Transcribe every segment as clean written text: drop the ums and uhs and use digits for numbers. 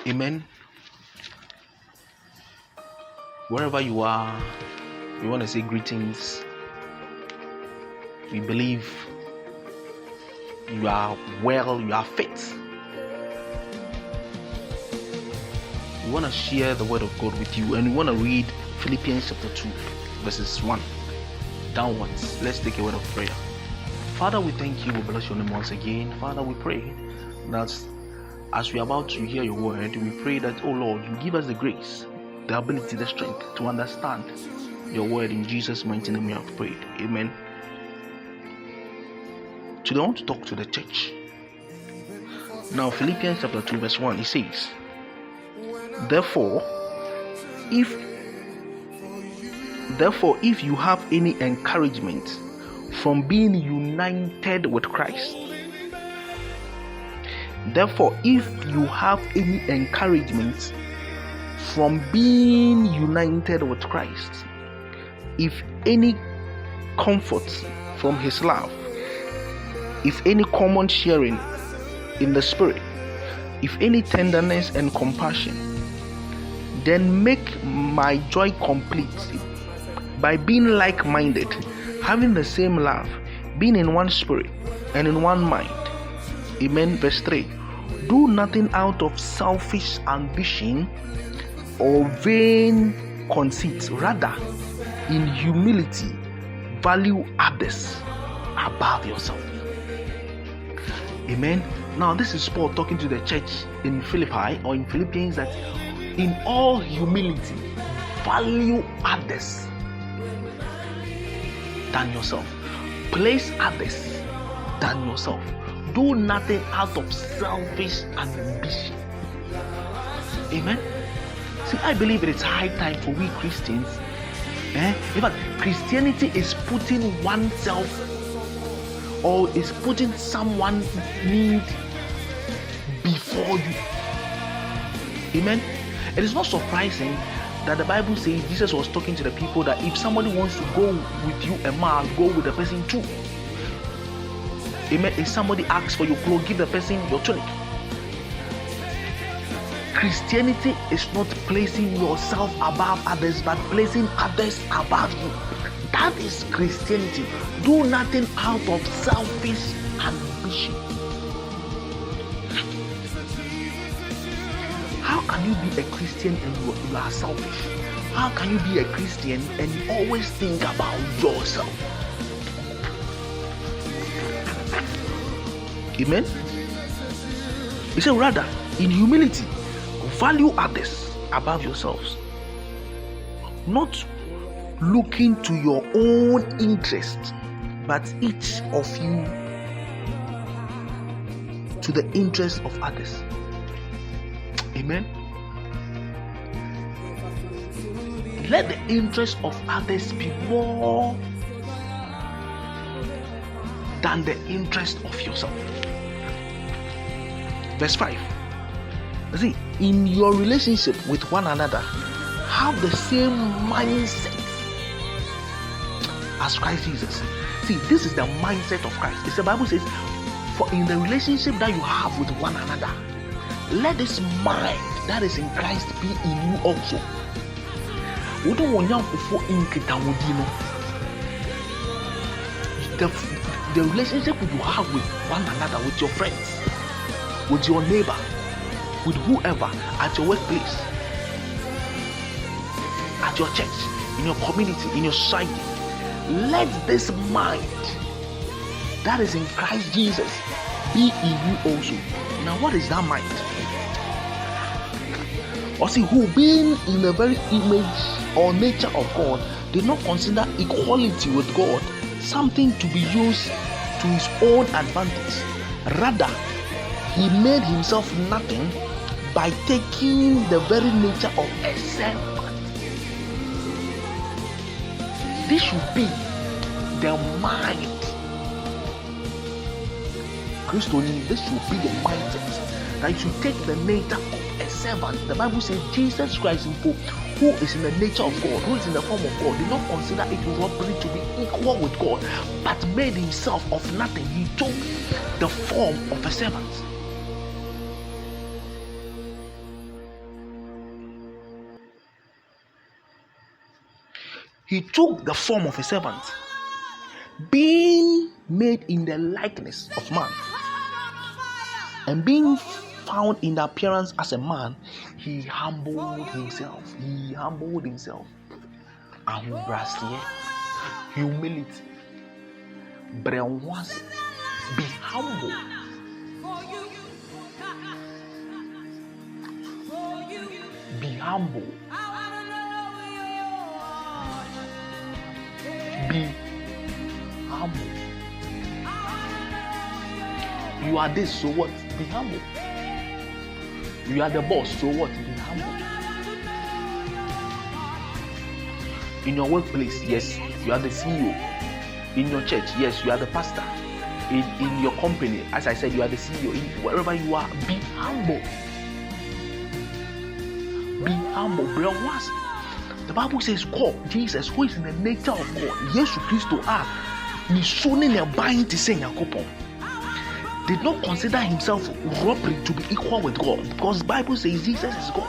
Amen. Wherever you are, we want to say greetings. We believe you are well, you are fit. We want to share the word of God with you, and we want to read Philippians chapter 2, verses 1 downwards. Let's take a word of prayer. Father, we thank you. We bless your name once again. Father, we pray that as we are about to hear your word, we pray that, oh Lord, you give us the grace, the ability, the strength to understand your word. In Jesus' mighty name we have prayed. Amen. Today I want to talk to the church. Now, Philippians chapter 2, verse 1, it says, Therefore, if you have any encouragement from being united with Christ, therefore, if you have any encouragement from being united with Christ, if any comfort from his love, if any common sharing in the Spirit, if any tenderness and compassion, then make my joy complete by being like-minded, having the same love, being in one spirit and in one mind. Amen. Verse 3. Do nothing out of selfish ambition or vain conceit. Rather, in humility, value others above yourself. Amen. Now, this is Paul talking to the church in Philippi or in Philippians, that in all humility, value others than yourself. Place others than yourself. Do nothing out of selfish ambition. Amen. See, I believe it is high time for we Christians. In fact, Christianity is putting oneself, or is putting someone's need before you. Amen. It is not surprising that the Bible says Jesus was talking to the people that if somebody wants to go with you a mile, go with the person too. Amen. If somebody asks for your clothes, give the person your tunic. Christianity is not placing yourself above others, but placing others above you. That is Christianity. Do nothing out of selfish ambition. How can you be a Christian and you are selfish? How can you be a Christian and you always think about yourself? Amen. He said, rather, in humility, value others above yourselves, not looking to your own interest, but each of you to the interest of others. Amen. Let the interest of others be more than the interest of yourself. Verse 5. See, in your relationship with one another, have the same mindset as Christ Jesus. See, this is the mindset of Christ. It's the Bible says, for in the relationship that you have with one another, let this mind that is in Christ be in you also. The relationship you have with one another, with your friends, with your neighbor, with whoever, at your workplace, at your church, in your community, in your society, let this mind that is in Christ Jesus be in you also. Now, what is that mind? Or see, who being in the very image or nature of God did not consider equality with God something to be used to his own advantage. Rather, he made himself nothing by taking the very nature of a servant. This should be the mind. Christianity, this should be the mindset that you should take the nature of a servant. The Bible says Jesus Christ, who is in the nature of God, who is in the form of God, did not consider it robbery to be equal with God, but made himself of nothing. He took the form of a servant. he took the form of a servant, being made in the likeness of man, and being found in the appearance as a man, he humbled himself. Humility. Be humble. Be humble. Be humble. You are this, so what? Be humble. You are the boss, so what? Be humble. In your workplace, yes, you are the CEO. In your church, yes, you are the pastor. In your company, as I said, you are the CEO. Wherever you are, be humble. Be humble. Brothers, the Bible says, God, Jesus, who is in the nature of God, Jesus Christ, did not consider himself robbery to be equal with God, because the Bible says Jesus is God.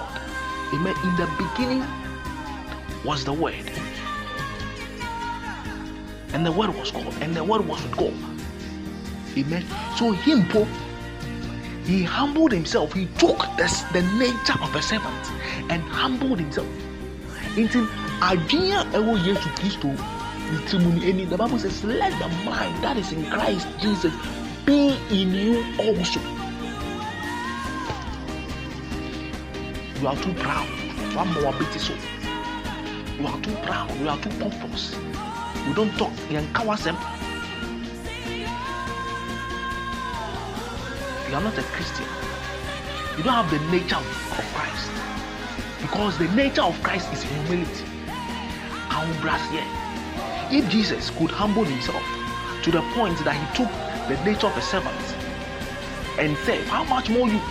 Amen. In the beginning was the Word, and the Word was God, and the Word was with God. Amen. So he humbled himself. He took the nature of a servant and humbled himself. The Bible says, let the mind that is in Christ Jesus be in you also. You are too proud. You are more bitter so. You are too proud. You are too pompous. You don't talk. You are not a Christian. You don't have the nature of Christ, because the nature of Christ is humility. If Jesus could humble himself to the point that he took the nature of a servant and said, how much more you?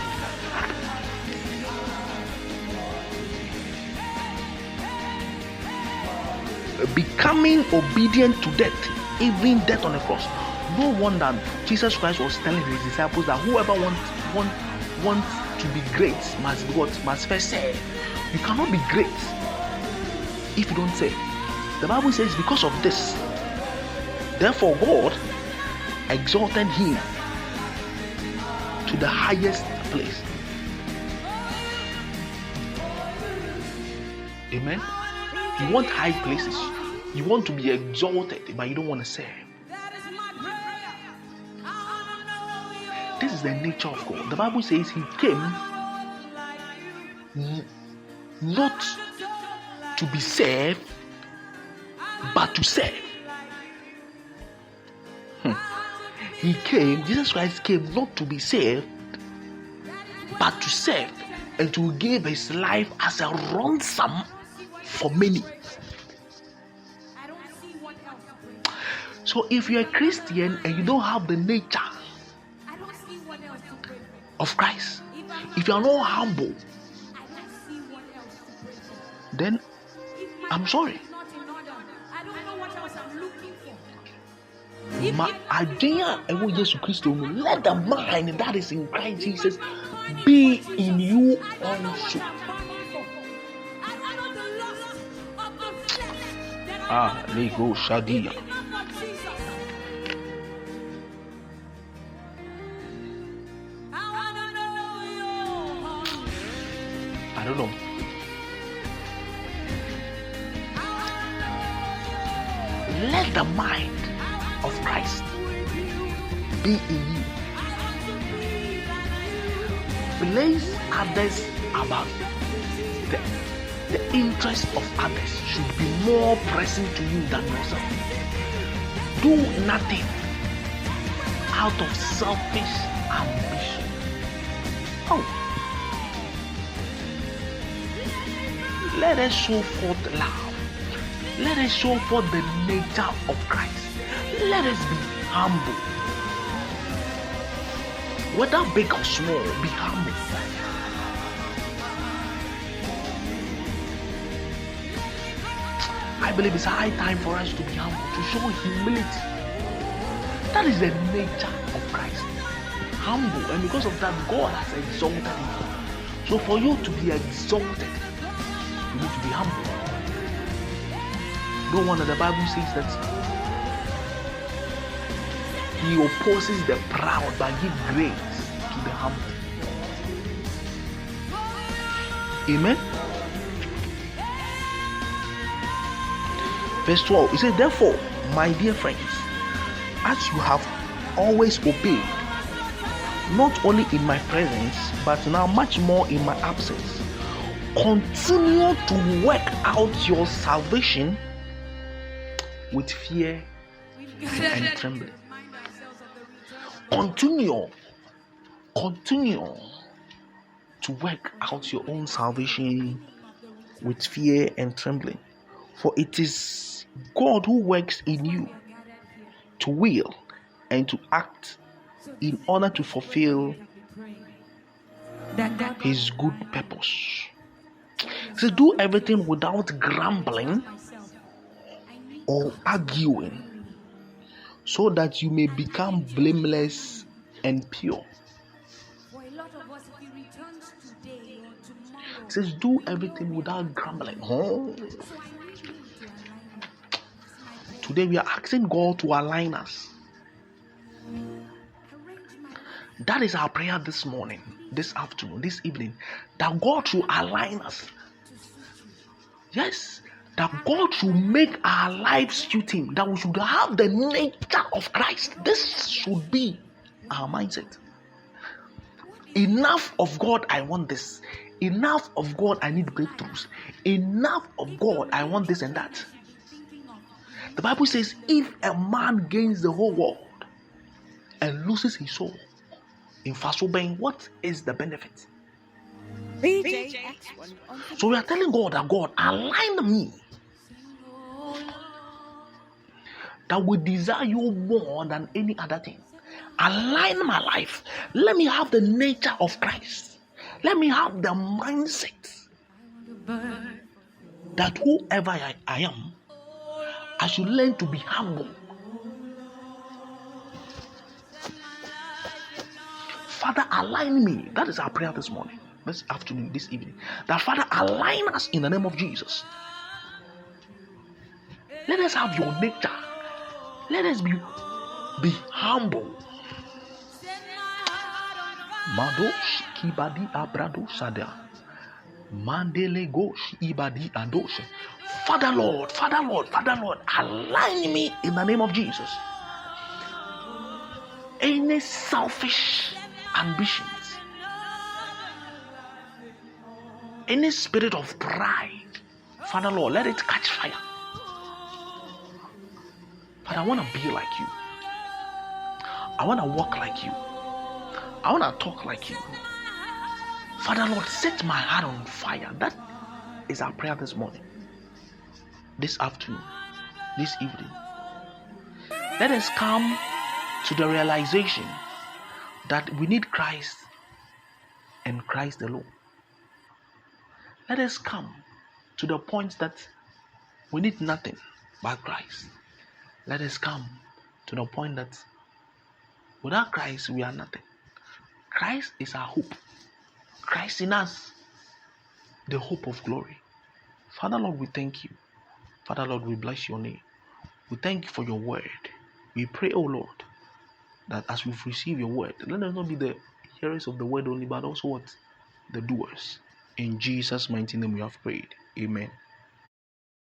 Becoming obedient to death, even death on the cross. No wonder Jesus Christ was telling his disciples that whoever wants to be great must first serve. You cannot be great if you don't serve. The Bible says, because of this, therefore God exalted him to the highest place. Amen. You want high places. You want to be exalted, but you don't want to serve. This is the nature of God. The Bible says he came not to be served, but to serve. Jesus Christ came not to be saved, but to serve, and to give his life as a ransom for many. So if you're a Christian and you don't have the nature of Christ, if you are not humble, then I'm sorry. Let the mind that is in Christ Jesus be in you also. Lego Shadia. I don't know. Let the mind of Christ be in you. Place others above. The interest of others should be more pressing to you than yourself. Do nothing out of selfish ambition. Let us show forth love. Let us show forth the nature of Christ. Let us be humble. Whether big or small, be humble. I believe it's high time for us to be humble, to show humility. That is the nature of Christ. Humble, and because of that, God has exalted him. So for you to be exalted, you need to be humble. No wonder the Bible says that He opposes the proud but gives grace to the humble. Amen. Verse 12, it says, therefore, my dear friends, as you have always obeyed, not only in my presence, but now much more in my absence, continue to work out your salvation with fear and trembling. Continue to work out your own salvation with fear and trembling. For it is God who works in you to will and to act in order to fulfill His good purpose. So do everything without grumbling or arguing, so that you may become blameless and pure. It says do everything without grumbling. Today we are asking God to align us. That is our prayer this morning, this afternoon, this evening, that God should align us. Yes, that God should make our lives suit Him, that we should have the nature of Christ. This should be our mindset. Enough of God, I want this. Enough of God, I need breakthroughs. Enough of God, I want this and that. The Bible says, if a man gains the whole world and loses his soul, in Fasobeng, what is the benefit? So we are telling God that God, align me, that we desire you more than any other thing. Align my life. Let me have the nature of Christ. Let me have the mindset that whoever I am, I should learn to be humble. Father, align me. That is our prayer this morning, this afternoon, this evening. That Father, align us in the name of Jesus. Let us have your nature. Let us be humble. Madosh kibadi abrado sada. Mandele gosh ibadi adosh. Father Lord, align me in the name of Jesus. Any selfish ambitions, any spirit of pride, Father Lord, let it catch fire. Father, I want to be like you. I want to walk like you. I want to talk like you. Father Lord, set my heart on fire. That is our prayer this morning, this afternoon, this evening. Let us come to the realization that we need Christ and Christ alone. Let us come to the point that we need nothing but Christ. Let us come to the point that without Christ we are nothing. Christ is our hope. Christ in us, the hope of glory. Father Lord, we thank you. Father Lord, we bless your name. We thank you for your word. We pray, oh Lord, that as we've received your word, let us not be the hearers of the word only, but also what? The doers. In Jesus' mighty name we have prayed. Amen.